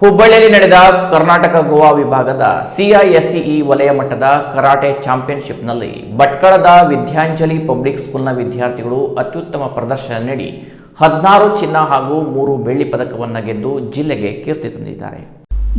ಹುಬ್ಬಳ್ಳಿಯಲ್ಲಿ ನಡೆದ ಕರ್ನಾಟಕ ಗೋವಾ ವಿಭಾಗದ ಸಿಐಎಸ್ಸಿಇ ವಲಯ ಮಟ್ಟದ ಕರಾಟೆ ಚಾಂಪಿಯನ್ಶಿಪ್ನಲ್ಲಿ ಭಟ್ಕಳದ ವಿದ್ಯಾಂಜಲಿ ಪಬ್ಲಿಕ್ ಸ್ಕೂಲ್ನ ವಿದ್ಯಾರ್ಥಿಗಳು ಅತ್ಯುತ್ತಮ ಪ್ರದರ್ಶನ ನೀಡಿ 16 ಚಿನ್ನ ಹಾಗೂ 3 ಬೆಳ್ಳಿ ಪದಕವನ್ನು ಗೆದ್ದು ಜಿಲ್ಲೆಗೆ ಕೀರ್ತಿ ತಂದಿದ್ದಾರೆ.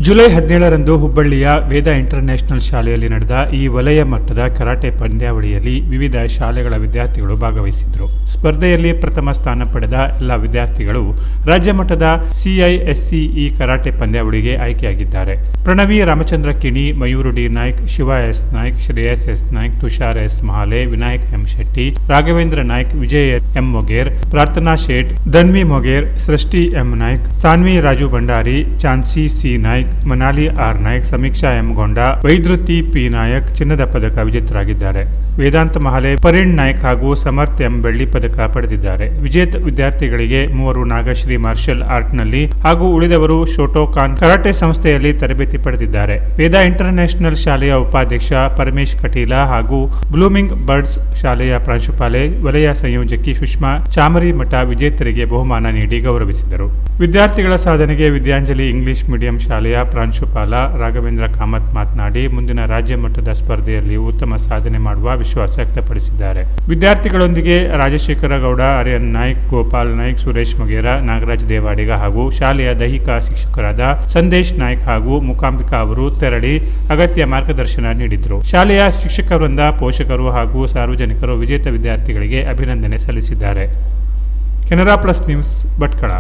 ಜುಲೈ 17ರಂದು ಹುಬ್ಬಳ್ಳಿಯ ವೇದ ಇಂಟರ್ನ್ಯಾಷನಲ್ ಶಾಲೆಯಲ್ಲಿ ನಡೆದ ಈ ವಲಯ ಮಟ್ಟದ ಕರಾಟೆ ಪಂದ್ಯಾವಳಿಯಲ್ಲಿ ವಿವಿಧ ಶಾಲೆಗಳ ವಿದ್ಯಾರ್ಥಿಗಳು ಭಾಗವಹಿಸಿದ್ರು. ಸ್ಪರ್ಧೆಯಲ್ಲಿ ಪ್ರಥಮ ಸ್ಥಾನ ಪಡೆದ ಎಲ್ಲ ವಿದ್ಯಾರ್ಥಿಗಳು ರಾಜ್ಯ ಮಟ್ಟದ ಸಿಐಎಸ್ಸಿಇ ಕರಾಟೆ ಪಂದ್ಯಾವಳಿಗೆ ಆಯ್ಕೆಯಾಗಿದ್ದಾರೆ. Pranavi Ramachandra Kini, Mayur D Naik, Shiva S Naik, Shreyas S Naik, Tushar S Mahale, Vinayak M Shetty, Raghavendra Naik, Vijay M Moger, Prarthana Shet, Dhanvi Moger, Srishti M Naik, Sanvi Raju Bhandari, Chansi C Naik, Manali R Naik, Sameeksha M Gonda, Vaidruthi P Nayak ಚಿನ್ನದ ಪದಕ ವಿಜೇತರಾಗಿದ್ದಾರೆ. ವೇದಾಂತ ಮಹಾಲೆ, ಪರಿಣ್ ನಾಯ್ಕ್ ಹಾಗೂ ಸಮರ್ಥ್ ಎಂ ಬೆಳ್ಳಿ ಪದಕ ಪಡೆದಿದ್ದಾರೆ. ವಿಜೇತ ವಿದ್ಯಾರ್ಥಿಗಳಿಗೆ 3 ನಾಗಶ್ರೀ ಮಾರ್ಷಲ್ ಆರ್ಟ್ನಲ್ಲಿ ಹಾಗೂ ಉಳಿದವರು ಶೋಟೋಕಾನ್ ಕರಾಟೆ ಸಂಸ್ಥೆಯಲ್ಲಿ ತರಬೇತಿ ಪಡೆದಿದ್ದಾರೆ. ವೇದ ಇಂಟರ್ನ್ಯಾಷನಲ್ ಶಾಲೆಯ ಉಪಾಧ್ಯಕ್ಷ ಪರಮೇಶ್ ಕಟೀಲ ಹಾಗೂ ಬ್ಲೂಮಿಂಗ್ ಬರ್ಡ್ಸ್ ಶಾಲೆಯ ಪ್ರಾಂಶುಪಾಲೆ, ವಲಯ ಸಂಯೋಜಕಿ ಸುಷ್ಮಾ ಚಾಮರಿ ಮಠ ವಿಜೇತರಿಗೆ ಬಹುಮಾನ ನೀಡಿ ಗೌರವಿಸಿದರು. ವಿದ್ಯಾರ್ಥಿಗಳ ಸಾಧನೆಗೆ ವಿದ್ಯಾಂಜಲಿ ಇಂಗ್ಲಿಷ್ ಮೀಡಿಯಂ ಶಾಲೆಯ ಪ್ರಾಂಶುಪಾಲ ರಾಘವೇಂದ್ರ ಕಾಮತ್ ಮಾತನಾಡಿ, ಮುಂದಿನ ರಾಜ್ಯ ಮಟ್ಟದ ಸ್ಪರ್ಧೆಯಲ್ಲಿ ಉತ್ತಮ ಸಾಧನೆ ಮಾಡುವ ವಿಶ್ವಾಸ ವ್ಯಕ್ತಪಡಿಸಿದ್ದಾರೆ. ವಿದ್ಯಾರ್ಥಿಗಳೊಂದಿಗೆ ರಾಜಶೇಖರ ಗೌಡ, ಆರ್ಯನ್ ನಾಯ್ಕ್, ಗೋಪಾಲ್ ನಾಯ್ಕ್, ಸುರೇಶ್ ಮಗೇರ, ನಾಗರಾಜ್ ದೇವಾಡಿಗ ಹಾಗೂ ಶಾಲೆಯ ದೈಹಿಕ ಶಿಕ್ಷಕರಾದ ಸಂದೇಶ್ ನಾಯ್ಕ್ ಹಾಗೂ ಮುಕಾಂಬಿಕಾ ಅವರು ತೆರಳಿ ಅಗತ್ಯ ಮಾರ್ಗದರ್ಶನ ನೀಡಿದರು. ಶಾಲೆಯ ಶಿಕ್ಷಕ ವೃಂದ, ಪೋಷಕರು ಹಾಗೂ ಸಾರ್ವಜನಿಕರು ವಿಜೇತ ವಿದ್ಯಾರ್ಥಿಗಳಿಗೆ ಅಭಿನಂದನೆ ಸಲ್ಲಿಸಿದ್ದಾರೆ. Canara plus news, Bhatkal.